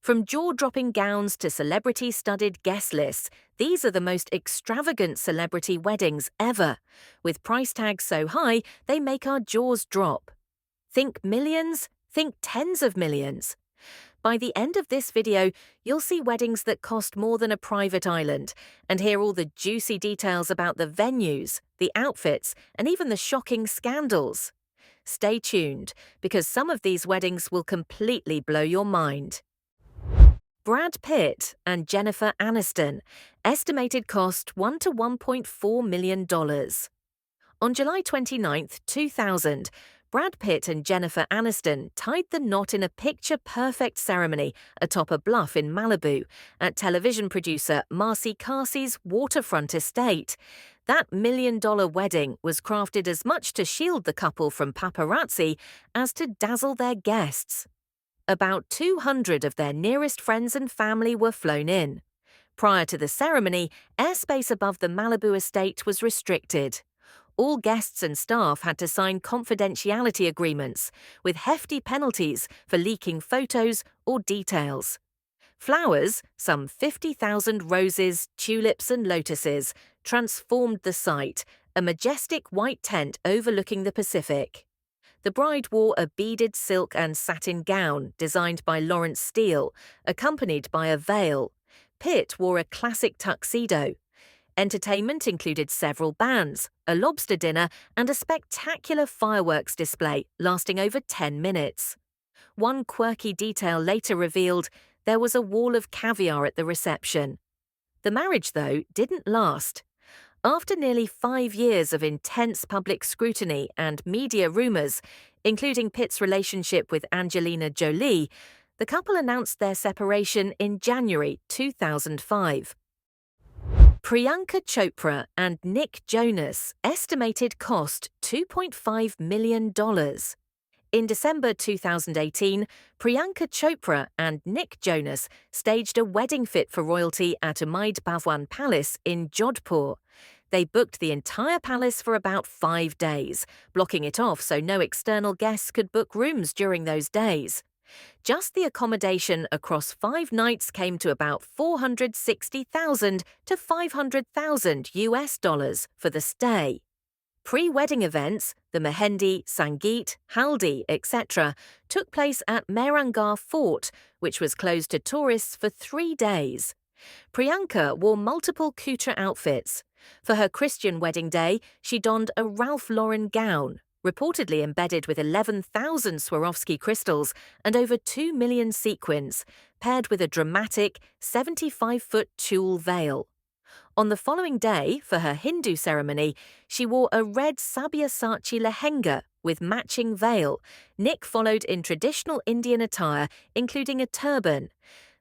From jaw-dropping gowns to celebrity-studded guest lists, these are the most extravagant celebrity weddings ever, with price tags so high they make our jaws drop. Think millions? Think tens of millions. By the end of this video, you'll see weddings that cost more than a private island and hear all the juicy details about the venues, the outfits, and even the shocking scandals. Stay tuned, because some of these weddings will completely blow your mind. Brad Pitt and Jennifer Aniston, estimated cost $1 to $1.4 million. On July 29, 2000, Brad Pitt and Jennifer Aniston tied the knot in a picture-perfect ceremony atop a bluff in Malibu at television producer Marcy Carsey's waterfront estate. That million-dollar wedding was crafted as much to shield the couple from paparazzi as to dazzle their guests. About 200 of their nearest friends and family were flown in. Prior to the ceremony, airspace above the Malibu estate was restricted. All guests and staff had to sign confidentiality agreements, with hefty penalties for leaking photos or details. Flowers, some 50,000 roses, tulips and lotuses, transformed the site, a majestic white tent overlooking the Pacific. The bride wore a beaded silk and satin gown designed by Lawrence Steele, accompanied by a veil. Pitt wore a classic tuxedo. Entertainment included several bands, a lobster dinner, and a spectacular fireworks display lasting over 10 minutes. One quirky detail later revealed there was a wall of caviar at the reception. The marriage, though, didn't last. After nearly 5 years of intense public scrutiny and media rumors, including Pitt's relationship with Angelina Jolie, the couple announced their separation in January 2005. Priyanka Chopra and Nick Jonas, estimated cost $2.5 million. In December 2018, Priyanka Chopra and Nick Jonas staged a wedding fit for royalty at Umaid Bhwan Palace in Jodhpur. They booked the entire palace for about 5 days, blocking it off so no external guests could book rooms during those days. Just the accommodation across 5 nights came to about $460,000 to $500,000 for the stay. Pre-wedding events, the Mehendi, Sangeet, Haldi, etc., took place at Mehrangarh Fort, which was closed to tourists for 3 days. Priyanka wore multiple couture outfits. For her Christian wedding day, she donned a Ralph Lauren gown, reportedly embedded with 11,000 Swarovski crystals and over 2 million sequins, paired with a dramatic 75-foot tulle veil. On the following day, for her Hindu ceremony, she wore a red Sabyasachi lehenga with matching veil. Nick followed in traditional Indian attire, including a turban.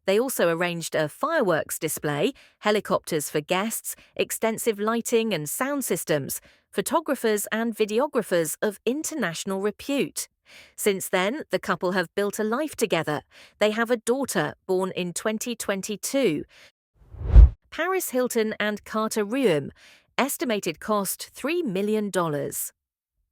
They also arranged a fireworks display, helicopters for guests, extensive lighting and sound systems, photographers and videographers of international repute. Since then, the couple have built a life together. They have a daughter born in 2022. Paris Hilton and Carter Reum, estimated cost $3 million.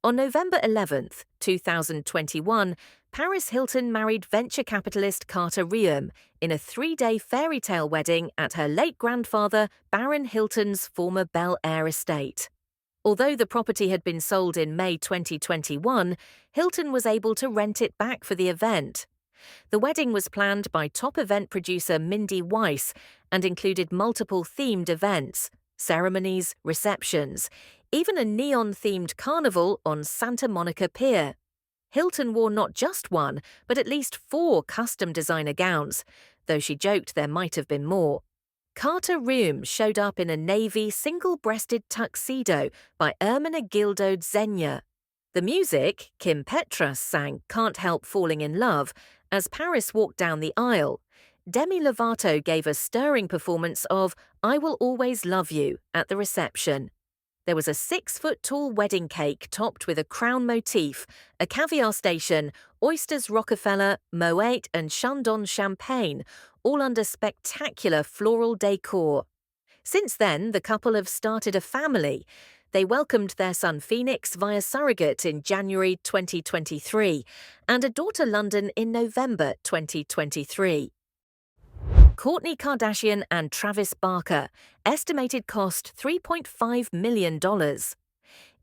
On November 11, 2021, Paris Hilton married venture capitalist Carter Reum in a 3-day fairy tale wedding at her late grandfather, Baron Hilton's former Bel Air estate. Although the property had been sold in May 2021, Hilton was able to rent it back for the event. The wedding was planned by top event producer Mindy Weiss and included multiple themed events, ceremonies, receptions, even a neon-themed carnival on Santa Monica Pier. Hilton wore not just one, but at least 4 custom designer gowns, though she joked there might have been more. Carter Reum showed up in a navy single-breasted tuxedo by Ermenegildo Zegna. The music, Kim Petras sang Can't Help Falling in Love, as Paris walked down the aisle. Demi Lovato gave a stirring performance of I Will Always Love You at the reception. There was a 6-foot-tall wedding cake topped with a crown motif, a caviar station, oysters Rockefeller, Moet and Chandon champagne, all under spectacular floral decor. Since then, the couple have started a family. They welcomed their son Phoenix via surrogate in January 2023 and a daughter London in November 2023. Kourtney Kardashian and Travis Barker, estimated cost $3.5 million.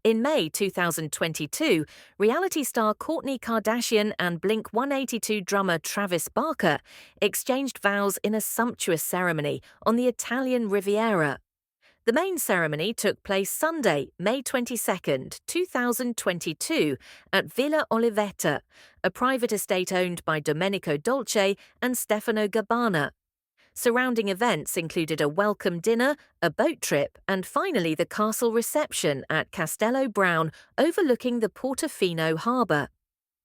In May 2022, reality star Kourtney Kardashian and Blink-182 drummer Travis Barker exchanged vows in a sumptuous ceremony on the Italian Riviera. The main ceremony took place Sunday, May 22, 2022, at Villa Olivetta, a private estate owned by Domenico Dolce and Stefano Gabbana. Surrounding events included a welcome dinner, a boat trip, and finally the castle reception at Castello Brown overlooking the Portofino harbour.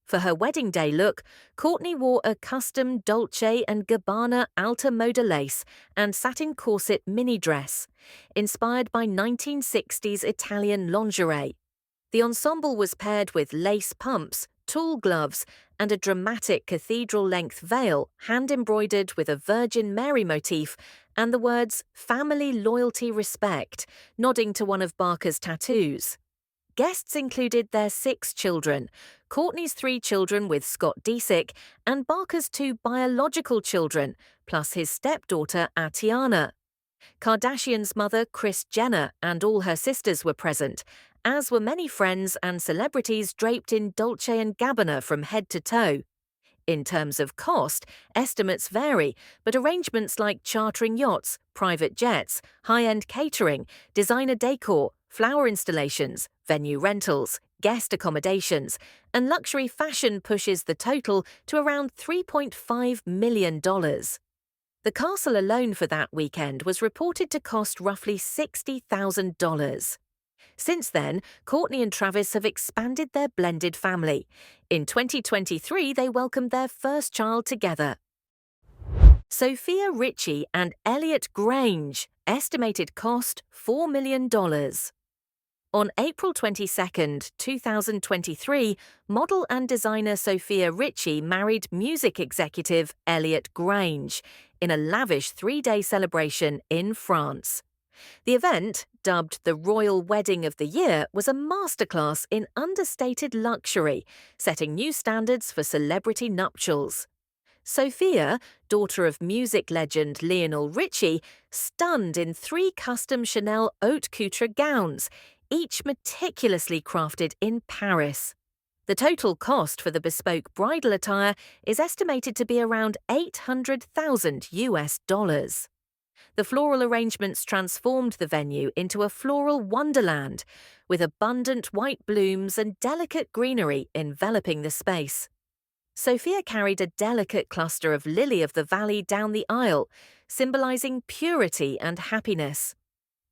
For her wedding day look, Kourtney wore a custom Dolce & Gabbana Alta Moda lace and satin corset mini dress, inspired by 1960s Italian lingerie. The ensemble was paired with lace pumps, tulle gloves, and a dramatic cathedral-length veil hand-embroidered with a Virgin Mary motif and the words "Family, Loyalty, Respect," nodding to one of Barker's tattoos. Guests included their 6 children, Kourtney's 3 children with Scott Disick, and Barker's 2 biological children, plus his stepdaughter Atiana. Kardashian's mother Kris Jenner and all her sisters were present, as were many friends and celebrities draped in Dolce & Gabbana from head to toe. In terms of cost, estimates vary, but arrangements like chartering yachts, private jets, high-end catering, designer decor, flower installations, venue rentals, guest accommodations, and luxury fashion pushes the total to around $3.5 million. The castle alone for that weekend was reported to cost roughly $60,000. Since then, Kourtney and Travis have expanded their blended family. In 2023, they welcomed their first child together. Sofia, Richie, and Elliot Grainge, estimated cost $4 million. On April 22, 2023, model and designer Sofia Richie married music executive Elliot Grainge in a lavish 3-day celebration in France. The event, dubbed the Royal Wedding of the Year, was a masterclass in understated luxury, setting new standards for celebrity nuptials. Sofia, daughter of music legend Lionel Richie, stunned in 3 custom Chanel haute couture gowns, each meticulously crafted in Paris. The total cost for the bespoke bridal attire is estimated to be around $800,000. The floral arrangements transformed the venue into a floral wonderland, with abundant white blooms and delicate greenery enveloping the space. Sofia carried a delicate cluster of lily of the valley down the aisle, symbolizing purity and happiness.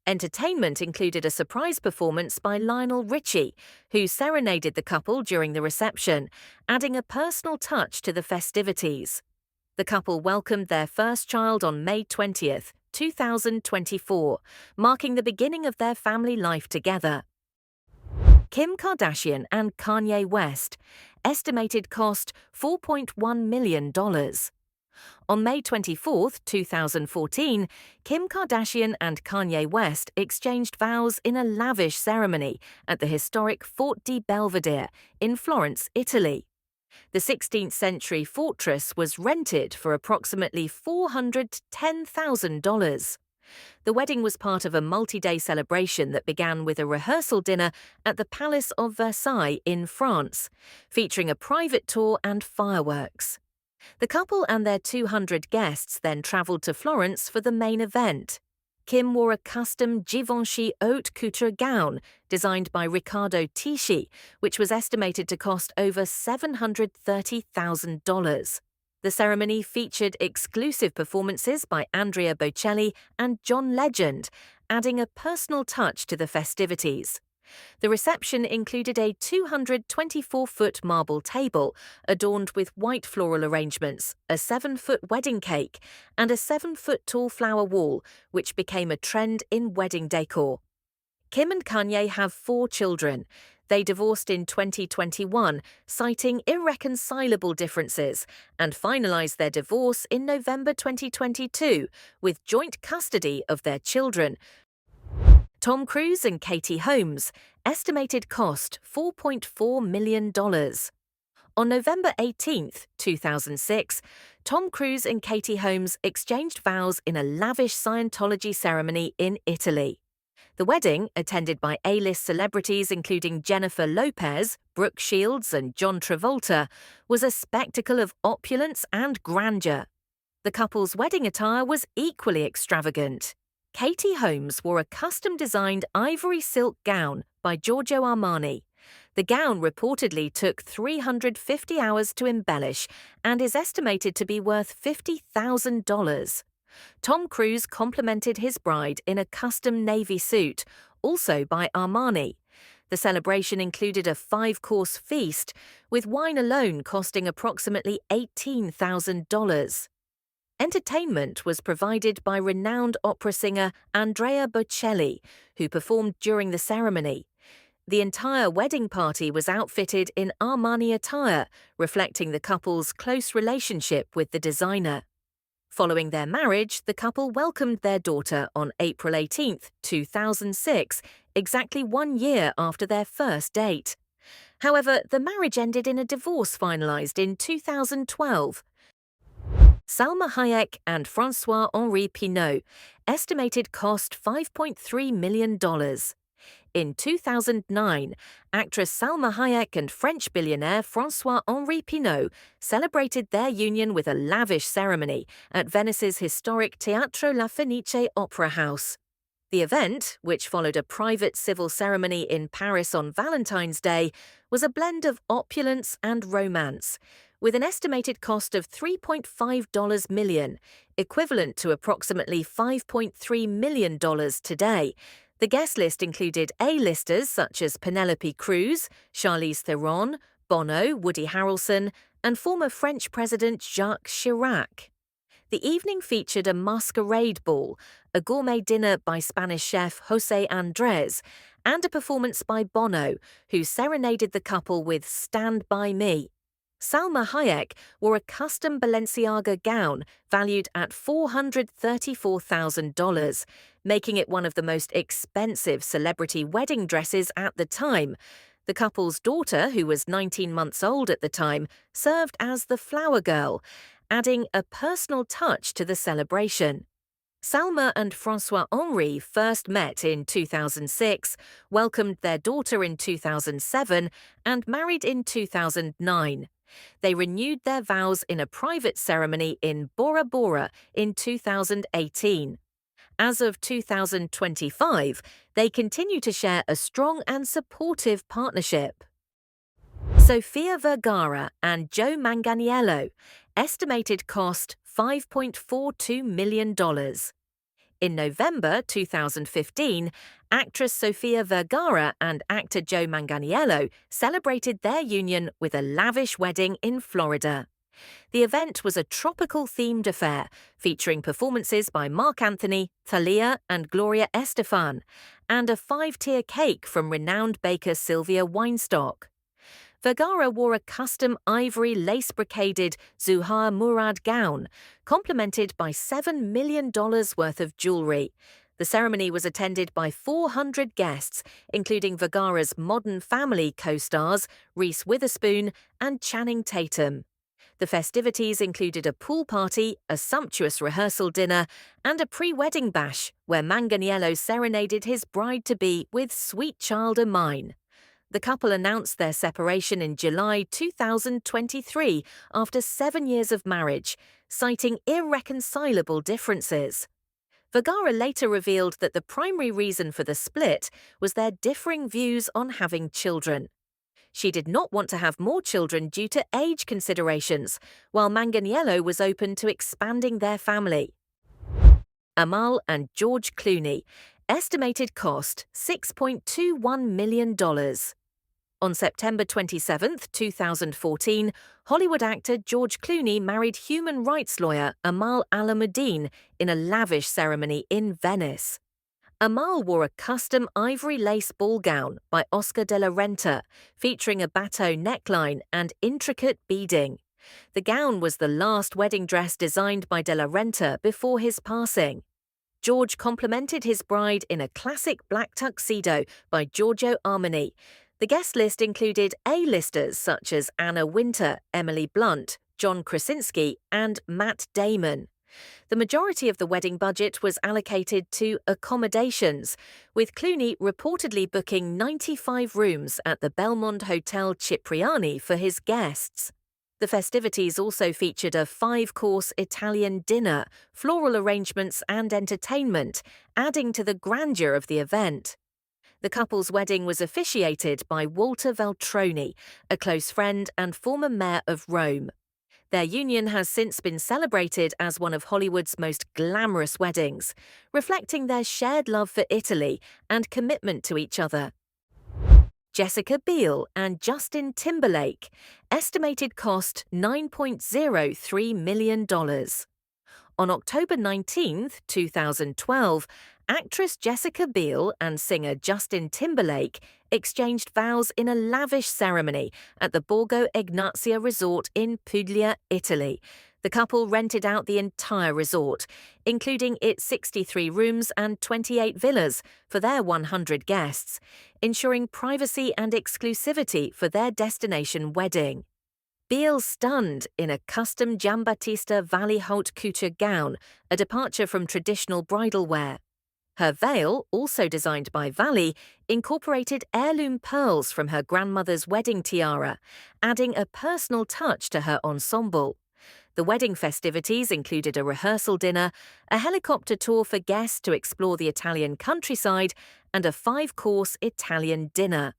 Entertainment included a surprise performance by Lionel Richie, who serenaded the couple during the reception, adding a personal touch to the festivities. The couple welcomed their first child on May 20th, 2024, marking the beginning of their family life together. Kim Kardashian and Kanye West, estimated cost $4.1 million. On May 24, 2014, Kim Kardashian and Kanye West exchanged vows in a lavish ceremony at the historic Fort di Belvedere in Florence, Italy. The 16th-century fortress was rented for approximately $410,000. The wedding was part of a multi-day celebration that began with a rehearsal dinner at the Palace of Versailles in France, featuring a private tour and fireworks. The couple and their 200 guests then travelled to Florence for the main event. Kim wore a custom Givenchy haute couture gown designed by Riccardo Tisci, which was estimated to cost over $730,000. The ceremony featured exclusive performances by Andrea Bocelli and John Legend, adding a personal touch to the festivities. The reception included a 224-foot marble table adorned with white floral arrangements, a 7-foot wedding cake, and a 7-foot-tall flower wall, which became a trend in wedding decor. Kim and Kanye have 4 children. They divorced in 2021, citing irreconcilable differences, and finalized their divorce in November 2022 with joint custody of their children. Tom Cruise and Katie Holmes, estimated cost $4.4 million. On November 18, 2006, Tom Cruise and Katie Holmes exchanged vows in a lavish Scientology ceremony in Italy. The wedding, attended by A-list celebrities including Jennifer Lopez, Brooke Shields, and John Travolta, was a spectacle of opulence and grandeur. The couple's wedding attire was equally extravagant. Katie Holmes wore a custom-designed ivory silk gown by Giorgio Armani. The gown reportedly took 350 hours to embellish and is estimated to be worth $50,000. Tom Cruise complimented his bride in a custom navy suit, also by Armani. The celebration included a 5-course feast, with wine alone costing approximately $18,000. Entertainment was provided by renowned opera singer Andrea Bocelli, who performed during the ceremony. The entire wedding party was outfitted in Armani attire, reflecting the couple's close relationship with the designer. Following their marriage, the couple welcomed their daughter on April 18, 2006, exactly 1 year after their first date. However, the marriage ended in a divorce finalized in 2012. Salma Hayek and Francois-Henri Pinault estimated cost $5.3 million. In 2009, actress Salma Hayek and French billionaire Francois-Henri Pinault celebrated their union with a lavish ceremony at Venice's historic Teatro La Fenice Opera House. The event, which followed a private civil ceremony in Paris on Valentine's Day, was a blend of opulence and romance, with an estimated cost of $3.5 million, equivalent to approximately $5.3 million today. The guest list included A-listers such as Penelope Cruz, Charlize Theron, Bono, Woody Harrelson, and former French President Jacques Chirac. The evening featured a masquerade ball, a gourmet dinner by Spanish chef José Andrés, and a performance by Bono, who serenaded the couple with Stand By Me. Salma Hayek wore a custom Balenciaga gown valued at $434,000, making it one of the most expensive celebrity wedding dresses at the time. The couple's daughter, who was 19 months old at the time, served as the flower girl, adding a personal touch to the celebration. Salma and Francois-Henri first met in 2006, welcomed their daughter in 2007, and married in 2009. They renewed their vows in a private ceremony in Bora Bora in 2018. As of 2025, they continue to share a strong and supportive partnership. Sofia Vergara and Joe Manganiello, estimated cost $5.42 million. In November 2015, actress Sofia Vergara and actor Joe Manganiello celebrated their union with a lavish wedding in Florida. The event was a tropical-themed affair, featuring performances by Marc Anthony, Thalia, and Gloria Estefan, and a 5-tier cake from renowned baker Sylvia Weinstock. Vergara wore a custom ivory lace-brocaded Zuhar Murad gown, complemented by $7 million worth of jewelry. The ceremony was attended by 400 guests, including Vergara's Modern Family co-stars Reese Witherspoon and Channing Tatum. The festivities included a pool party, a sumptuous rehearsal dinner, and a pre-wedding bash where Manganiello serenaded his bride-to-be with Sweet Child O' Mine. The couple announced their separation in July 2023 after 7 years of marriage, citing irreconcilable differences. Vergara later revealed that the primary reason for the split was their differing views on having children. She did not want to have more children due to age considerations, while Manganiello was open to expanding their family. Amal and George Clooney, estimated cost $6.21 million. On September 27, 2014, Hollywood actor George Clooney married human rights lawyer Amal Alamuddin in a lavish ceremony in Venice. Amal wore a custom ivory lace ball gown by Oscar de la Renta, featuring a bateau neckline and intricate beading. The gown was the last wedding dress designed by de la Renta before his passing. George complimented his bride in a classic black tuxedo by Giorgio Armani. The guest list included A-listers such as Anna Wintour, Emily Blunt, John Krasinski, and Matt Damon. The majority of the wedding budget was allocated to accommodations, with Clooney reportedly booking 95 rooms at the Belmond Hotel Cipriani for his guests. The festivities also featured a 5-course Italian dinner, floral arrangements and entertainment, adding to the grandeur of the event. The couple's wedding was officiated by Walter Veltroni, a close friend and former mayor of Rome. Their union has since been celebrated as one of Hollywood's most glamorous weddings, reflecting their shared love for Italy and commitment to each other. Jessica Biel and Justin Timberlake, estimated cost $9.03 million. On October 19, 2012, actress Jessica Biel and singer Justin Timberlake exchanged vows in a lavish ceremony at the Borgo Egnazia Resort in Puglia, Italy. The couple rented out the entire resort, including its 63 rooms and 28 villas for their 100 guests, ensuring privacy and exclusivity for their destination wedding. Biel stunned in a custom Giambattista Valley haute couture gown, a departure from traditional bridal wear. Her veil, also designed by Valley, incorporated heirloom pearls from her grandmother's wedding tiara, adding a personal touch to her ensemble. The wedding festivities included a rehearsal dinner, a helicopter tour for guests to explore the Italian countryside, and a 5-course Italian dinner.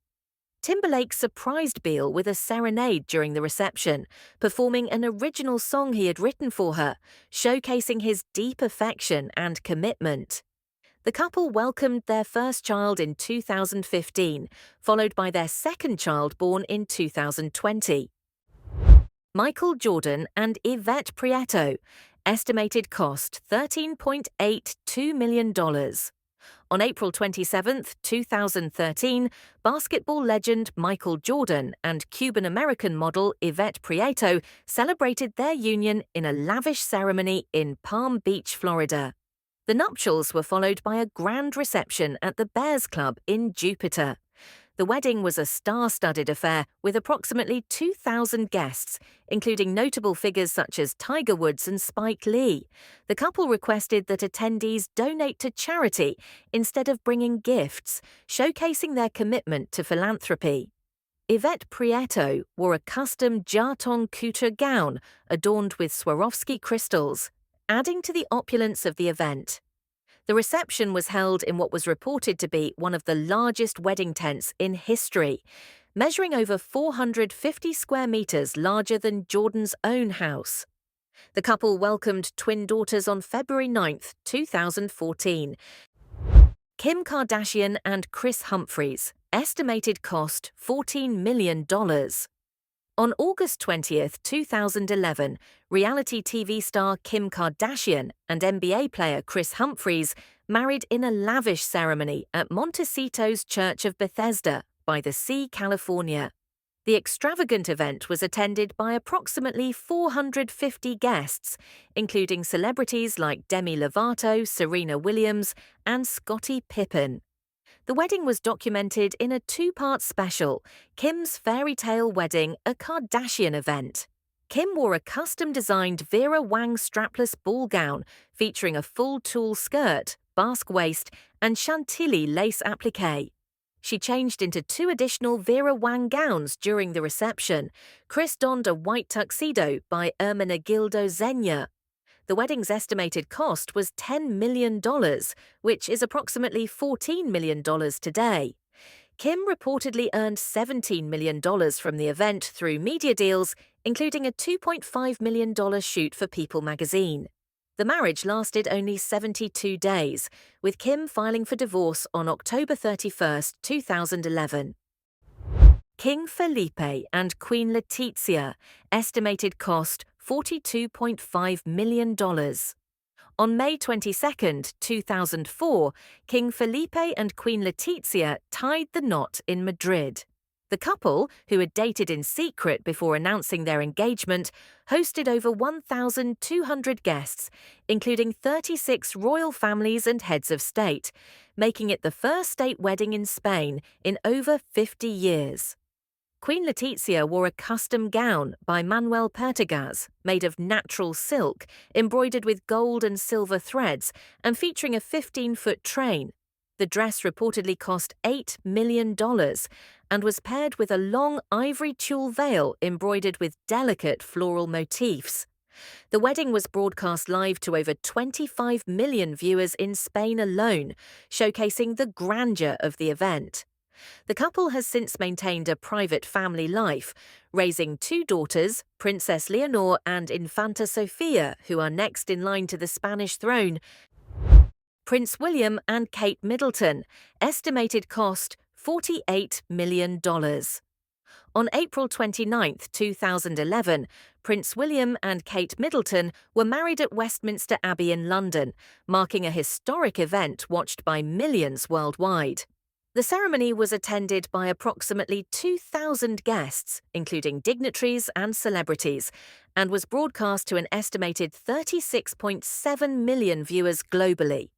Timberlake surprised Biel with a serenade during the reception, performing an original song he had written for her, showcasing his deep affection and commitment. The couple welcomed their first child in 2015, followed by their second child born in 2020. Michael Jordan and Yvette Prieto, estimated cost $13.82 million. On April 27, 2013, basketball legend Michael Jordan and Cuban-American model Yvette Prieto celebrated their union in a lavish ceremony in Palm Beach, Florida. The nuptials were followed by a grand reception at the Bears Club in Jupiter. The wedding was a star-studded affair with approximately 2,000 guests, including notable figures such as Tiger Woods and Spike Lee. The couple requested that attendees donate to charity instead of bringing gifts, showcasing their commitment to philanthropy. Yvette Prieto wore a custom Jarton couture gown adorned with Swarovski crystals, adding to the opulence of the event. The reception was held in what was reported to be one of the largest wedding tents in history, measuring over 450 square meters larger than Jordan's own house. The couple welcomed twin daughters on February 9, 2014. Kim Kardashian and Kris Humphries, estimated cost $14 million. On August 20, 2011, reality TV star Kim Kardashian and NBA player Kris Humphries married in a lavish ceremony at Montecito's Church of Bethesda by the Sea, California. The extravagant event was attended by approximately 450 guests, including celebrities like Demi Lovato, Serena Williams, and Scottie Pippen. The wedding was documented in a 2-part special, Kim's Fairy Tale Wedding, a Kardashian event. Kim wore a custom-designed Vera Wang strapless ball gown featuring a full tulle skirt, basque waist, and chantilly lace applique. She changed into 2 additional Vera Wang gowns during the reception. Kris donned a white tuxedo by Ermenegildo Zegna. The wedding's estimated cost was $10 million, which is approximately $14 million today. Kim reportedly earned $17 million from the event through media deals, including a $2.5 million shoot for People magazine. The marriage lasted only 72 days, with Kim filing for divorce on October 31, 2011. King Felipe and Queen Letizia, estimated cost $42.5 million. On May 22, 2004, King Felipe and Queen Letizia tied the knot in Madrid. The couple, who had dated in secret before announcing their engagement, hosted over 1,200 guests, including 36 royal families and heads of state, making it the first state wedding in Spain in over 50 years. Queen Letizia wore a custom gown by Manuel Pertegaz, made of natural silk, embroidered with gold and silver threads, and featuring a 15-foot train. The dress reportedly cost $8 million and was paired with a long ivory tulle veil embroidered with delicate floral motifs. The wedding was broadcast live to over 25 million viewers in Spain alone, showcasing the grandeur of the event. The couple has since maintained a private family life, raising 2 daughters, Princess Leonor and Infanta Sofia, who are next in line to the Spanish throne. Prince William and Kate Middleton, estimated cost $48 million. On April 29, 2011, Prince William and Kate Middleton were married at Westminster Abbey in London, marking a historic event watched by millions worldwide. The ceremony was attended by approximately 2,000 guests, including dignitaries and celebrities, and was broadcast to an estimated 36.7 million viewers globally.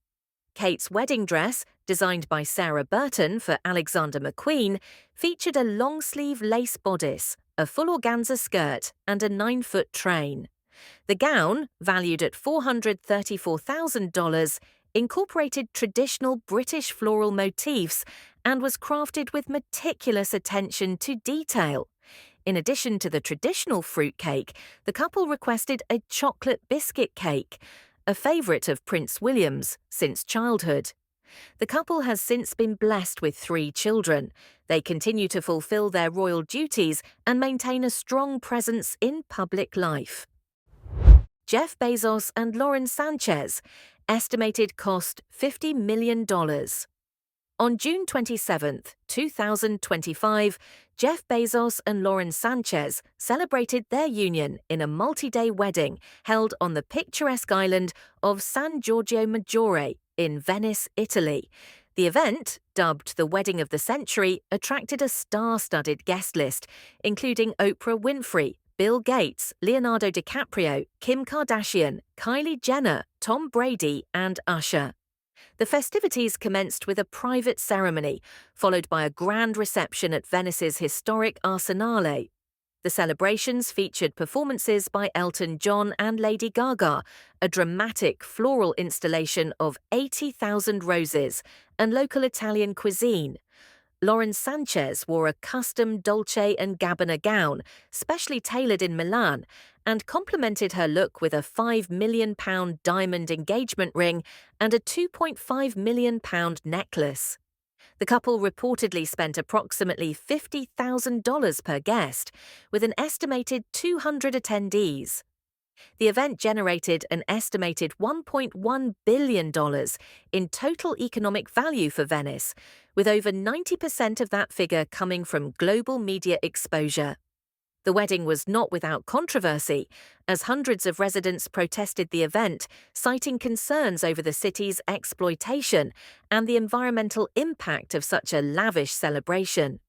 Kate's wedding dress, designed by Sarah Burton for Alexander McQueen, featured a long-sleeve lace bodice, a full organza skirt, and a 9-foot train. The gown, valued at $434,000, incorporated traditional British floral motifs and was crafted with meticulous attention to detail. In addition to the traditional fruit cake, the couple requested a chocolate biscuit cake, a favourite of Prince William's since childhood. The couple has since been blessed with 3 children. They continue to fulfil their royal duties and maintain a strong presence in public life. Jeff Bezos and Lauren Sanchez, estimated cost $50 million. On June 27, 2025, Jeff Bezos and Lauren Sanchez celebrated their union in a multi-day wedding held on the picturesque island of San Giorgio Maggiore in Venice, Italy. The event, dubbed the Wedding of the Century, attracted a star-studded guest list, including Oprah Winfrey, Bill Gates, Leonardo DiCaprio, Kim Kardashian, Kylie Jenner, Tom Brady, and Usher. The festivities commenced with a private ceremony, followed by a grand reception at Venice's historic Arsenale. The celebrations featured performances by Elton John and Lady Gaga, a dramatic floral installation of 80,000 roses, and local Italian cuisine. Lauren Sanchez wore a custom Dolce & Gabbana gown, specially tailored in Milan, and complemented her look with a £5 million diamond engagement ring and a £2.5 million necklace. The couple reportedly spent approximately $50,000 per guest, with an estimated 200 attendees. The event generated an estimated $1.1 billion in total economic value for Venice, with over 90% of that figure coming from global media exposure. The wedding was not without controversy, as hundreds of residents protested the event, citing concerns over the city's exploitation and the environmental impact of such a lavish celebration.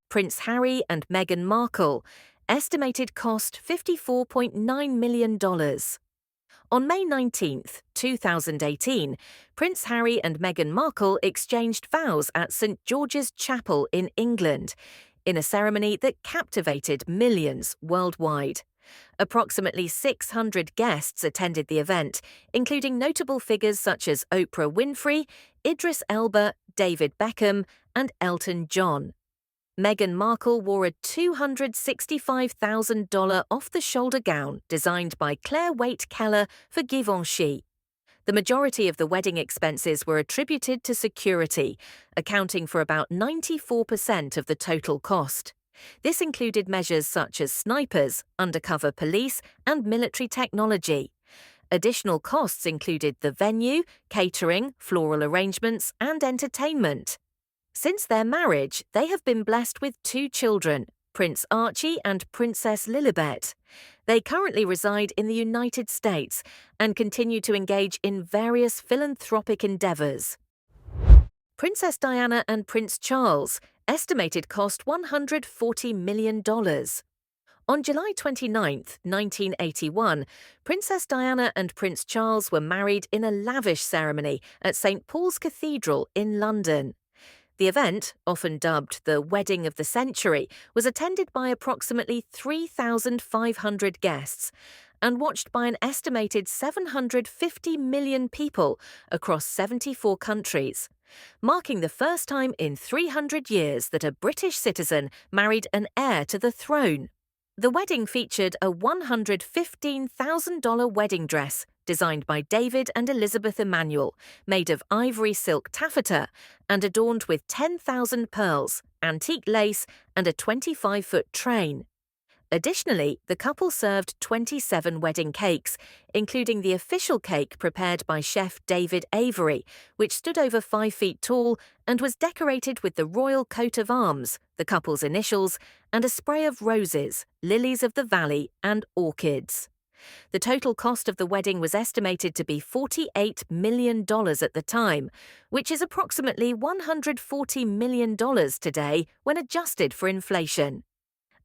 Prince Harry and Meghan Markle, estimated cost $54.9 million. On May 19, 2018, Prince Harry and Meghan Markle exchanged vows at St George's Chapel in England, in a ceremony that captivated millions worldwide. Approximately 600 guests attended the event, including notable figures such as Oprah Winfrey, Idris Elba, David Beckham, and Elton John. Meghan Markle wore a $265,000 off-the-shoulder gown designed by Claire Waite Keller for Givenchy. The majority of the wedding expenses were attributed to security, accounting for about 94% of the total cost. This included measures such as snipers, undercover police, and military technology. Additional costs included the venue, catering, floral arrangements, and entertainment. Since their marriage, they have been blessed with 2 children, Prince Archie and Princess Lilibet. They currently reside in the United States and continue to engage in various philanthropic endeavors. Princess Diana and Prince Charles, estimated cost $140 million. On July 29, 1981, Princess Diana and Prince Charles were married in a lavish ceremony at St. Paul's Cathedral in London. The event, often dubbed the Wedding of the Century, was attended by approximately 3,500 guests and watched by an estimated 750 million people across 74 countries, marking the first time in 300 years that a British citizen married an heir to the throne. The wedding featured a $115,000 wedding dress designed by David and Elizabeth Emanuel, made of ivory silk taffeta and adorned with 10,000 pearls, antique lace, and a 25-foot train. Additionally, the couple served 27 wedding cakes, including the official cake prepared by chef David Avery, which stood over 5 feet tall and was decorated with the royal coat of arms, the couple's initials, and a spray of roses, lilies of the valley, and orchids. The total cost of the wedding was estimated to be $48 million at the time, which is approximately $140 million today when adjusted for inflation.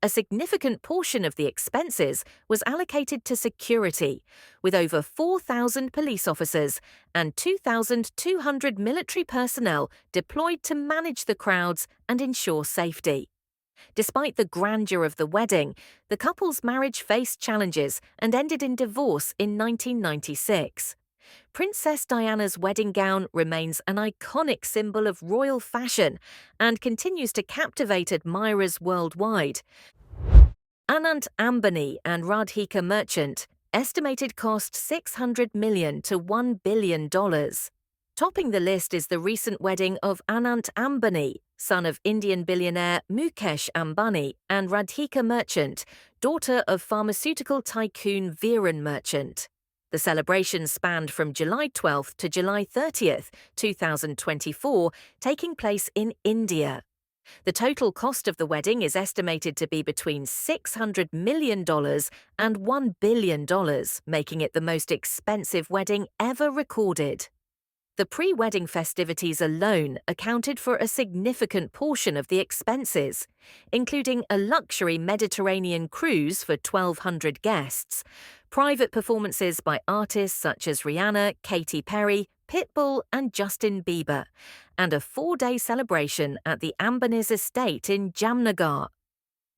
A significant portion of the expenses was allocated to security, with over 4,000 police officers and 2,200 military personnel deployed to manage the crowds and ensure safety. Despite the grandeur of the wedding, the couple's marriage faced challenges and ended in divorce in 1996. Princess Diana's wedding gown remains an iconic symbol of royal fashion and continues to captivate admirers worldwide. Anant Ambani and Radhika Merchant, estimated cost $600 million to $1 billion. Topping the list is the recent wedding of Anant Ambani, son of Indian billionaire Mukesh Ambani, and Radhika Merchant, daughter of pharmaceutical tycoon Veeran Merchant. The celebration spanned from July 12 to July 30, 2024, taking place in India. The total cost of the wedding is estimated to be between $600 million and $1 billion, making it the most expensive wedding ever recorded. The pre-wedding festivities alone accounted for a significant portion of the expenses, including a luxury Mediterranean cruise for 1,200 guests, private performances by artists such as Rihanna, Katy Perry, Pitbull, and Justin Bieber, and a 4-day celebration at the Ambani's estate in Jamnagar.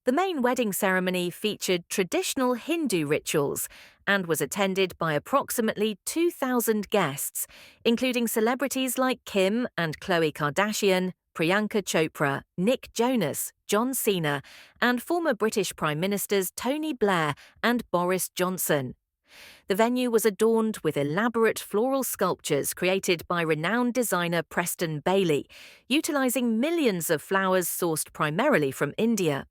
The main wedding ceremony featured traditional Hindu rituals and was attended by approximately 2,000 guests, including celebrities like Kim and Khloe Kardashian, Priyanka Chopra, Nick Jonas, John Cena, and former British Prime Ministers Tony Blair and Boris Johnson. The venue was adorned with elaborate floral sculptures created by renowned designer Preston Bailey, utilising millions of flowers sourced primarily from India.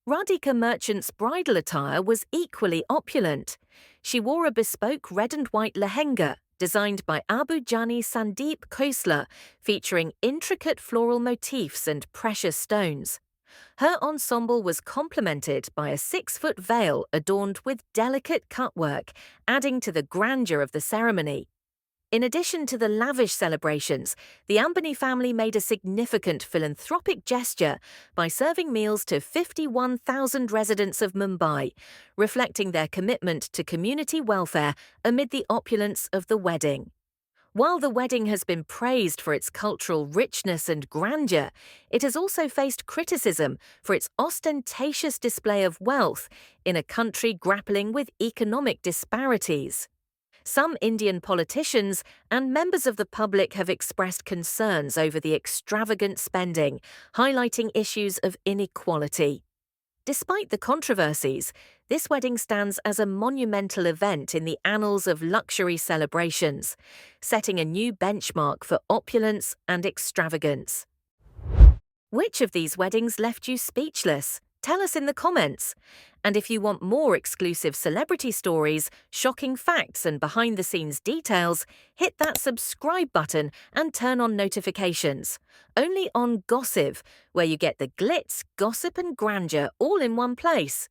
Radhika Merchant's bridal attire was equally opulent. She wore a bespoke red and white lehenga designed by Abu Jani Sandeep Khosla, featuring intricate floral motifs and precious stones. Her ensemble was complemented by a 6-foot veil adorned with delicate cutwork, adding to the grandeur of the ceremony. In addition to the lavish celebrations, the Ambani family made a significant philanthropic gesture by serving meals to 51,000 residents of Mumbai, reflecting their commitment to community welfare amid the opulence of the wedding. While the wedding has been praised for its cultural richness and grandeur, it has also faced criticism for its ostentatious display of wealth in a country grappling with economic disparities. Some Indian politicians and members of the public have expressed concerns over the extravagant spending, highlighting issues of inequality. Despite the controversies, this wedding stands as a monumental event in the annals of luxury celebrations, setting a new benchmark for opulence and extravagance. Which of these weddings left you speechless? Tell us in the comments. And if you want more exclusive celebrity stories, shocking facts, and behind-the-scenes details, hit that subscribe button and turn on notifications. Only on Gossip, where you get the glitz, gossip, and grandeur all in one place.